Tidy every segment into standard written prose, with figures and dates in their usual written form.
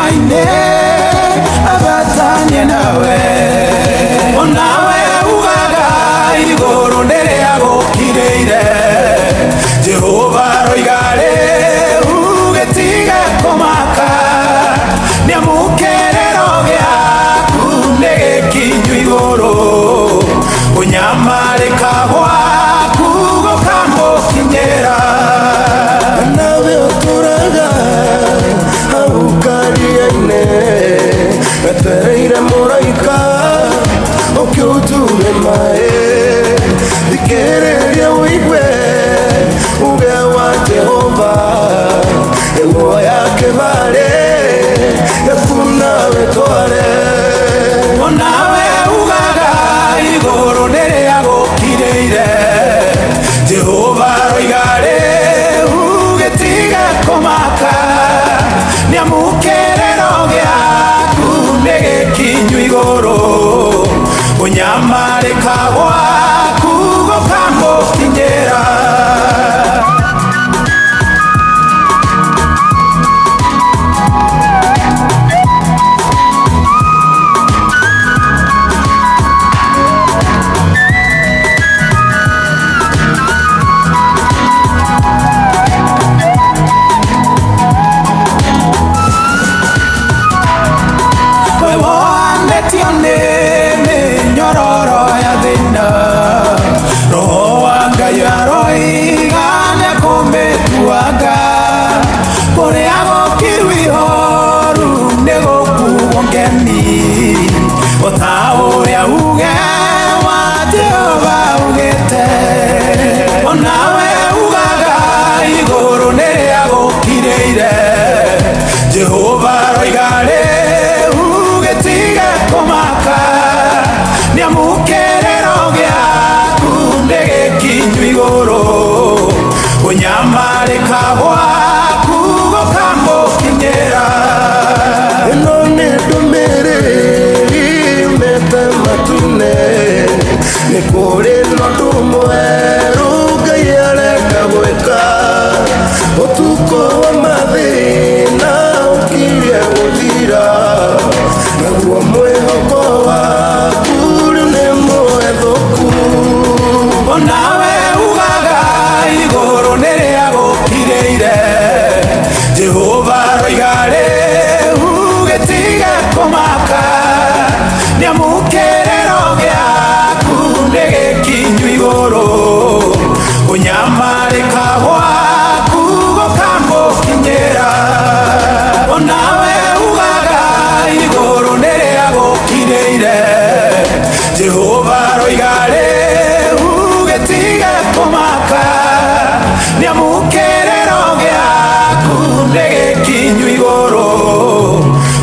maine abatanye nawe onawe ugaga igoro nerea gokireire Jehova roigare ugetiga komaka niamukerero giaku negekinyu igoro unyamarika gwaku gokambokinyera nawe oturaga aukariaine etereire muraika okiuture mae thikereria uigwe uge wa Jehova ewo yake vale yakunawe tware onawe ugaga igoro nerea gokireire Jehova roigare ugetiga komaka niamukerero giaku negekinyu igoro unyamarika gwaku gokambokinyera Otaoria uge wa Jehova ugete onawe ugaga igoro nerea gokireire Jehova roigare ugetiga komaka niamukerero giaku negekinyu igoro unyamarika gwaku gokambokinyera eno nĩndũmĩrĩri matune nikuri nondu mweru Ngai arenda gwika utuko wa mathina ukirie guthira naguo mwihoko waku nĩ mwethuku onawe ugaga igoro nerea gokireire Jehova roigare ugetiga komaka niamukerero giaku negekinyu igoro unyamarika gwaku gokambokinyera onawe ugaga igoro nerea gokireire Jehova roigare ugetiga komaka niamukerero giaku negekinyu igoro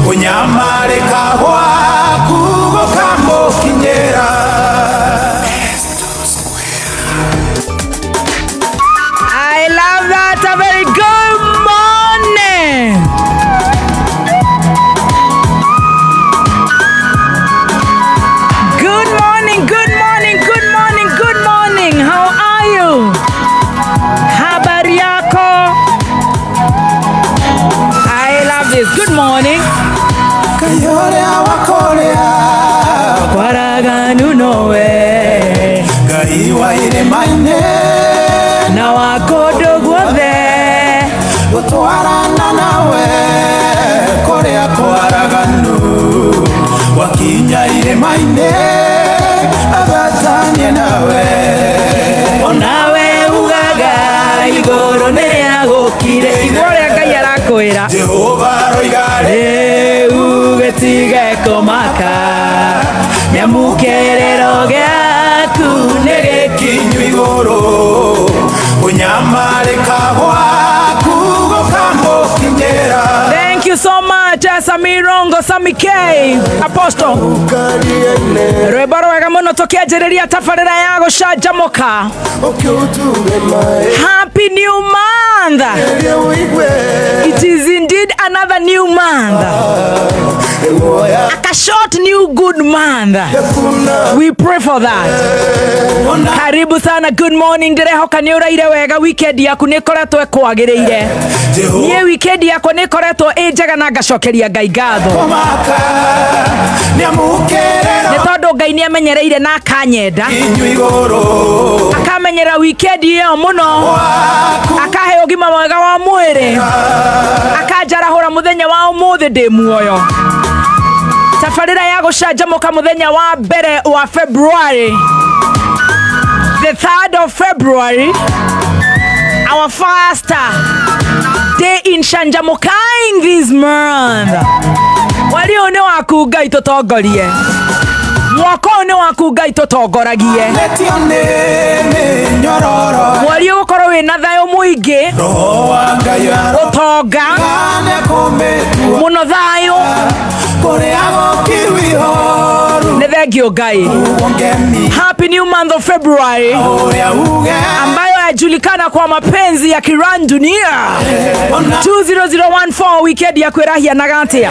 unyamarika gwaku gokambokinyera I love that. A very good morning. Good morning, good morning, good morning, good morning. How are you? Habari yako? I love this. Good morning. Kayorea wakorea Kwaraganu nowe Ngai waire maine na wakondo guothe gutwarana nawe korea kwaraganu wakinya ire maine abatanye nawe onawe ugaga igoro nerea gokire igore Ngai arakwira Jehova roigare ugetige komaka nyamukerero giaku negekinyu igoro unyamarika gwaku gokambokinyera. Thank you so much Samirongo Sami K Apostle rwimbo rwega muno tukianjĩrĩria tabarĩra ya gũcanjamũka. Happy new month. It is indeed another new month. short new good month. We pray for that. Karibu sana, good morning. Ndirehoka ni uraire wega, weekend yaku ni koretwo kwagiriire. Nie weekend yako ni koretwo njega na ngacokeria Ngai ngatho. Ni tondu Ngai ni amenyereire na akanyenda. Akamenyera weekend iyo muno. Akahe ugima mwega wa mwiri. Akajarahura muthenya wa umuthi ndi muoyo. Tafarira ya gucanjamuka muthenya wa mbere wa February, the 3rd of February, our first day in Shanjamukaing this month. Walio ni waku Ngai tutongorie, mwako ni waku Ngai tutongoragie. Walio gukorwo wina thayo muingi, utonga muno thayo, Nethegio Ngai. Happy new month of February, ambayo yajulikana kwa mapenzi ya kiran dunia. 20014 weekend ya kwirahia nagatia.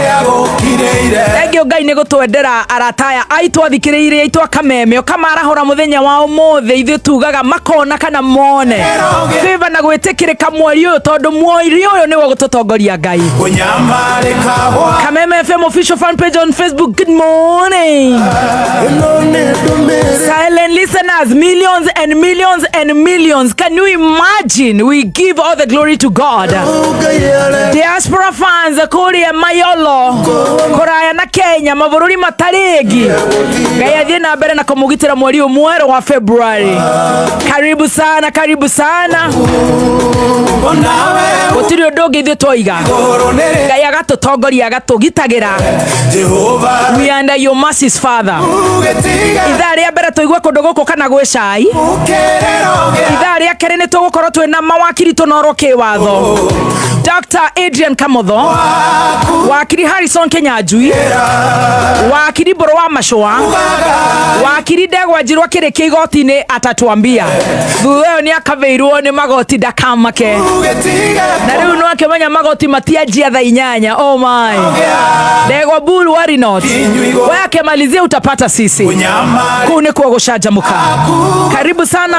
Nethegio Ngai ni gutwendera arataya aitwa thikiriire aitwa kameme kama arahora muthenya wa umuthi ithu tugaga makona kana mone favor na gwitikirika mweri uyu tondu mweri uyu ni wo gututongoria Ngai. Kameme FM official fan page on Facebook. Good morning. Silent listeners, millions and millions and millions. Can you imagine? We give all the glory to God. Diaspora fans Kuria Mayolo, Koraya na Kenya, mabururi mataregi. Ngai athie na mbere na kumugitira mweri umwero wa February. Karibu sana, karibu sana. Gutiri undu ungi ithuĩ twoiga. Ngai agatutongoria agatugitagira. We under your mercies, Father. Ithaa ria mbere tuigwe kundu guku kana gwi cai. Ithaa ria keri ni tugukorwo twina mawakiri tunorwo kiwatho. Dr. Adrian Kamotho, wakiri Harrison Kenyanjui, wakiri Mburu wa Macua, wakiri Ndegwa Njirwa kiriki igoti-ini atatuambia thutha ni akaveirwo ni magoti ndakamake. Na riu no akimenya magoti matianjia thaa 8. Oh my. Ndegwa Bull worry not. Wewe akimalizia utapata sisi. Kuu ni kwa gucanjamuka. Karibu sana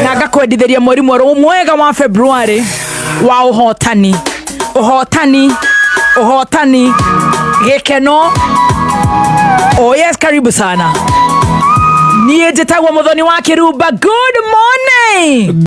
na ngakwendithĩria mweri mwerũ mwega wa February wa uhotani. Uhotani, uhotani, gikeno. Oh yes, karibu sana. Niye njĩtagwo Muthoni wa Kĩrumba. Good morning.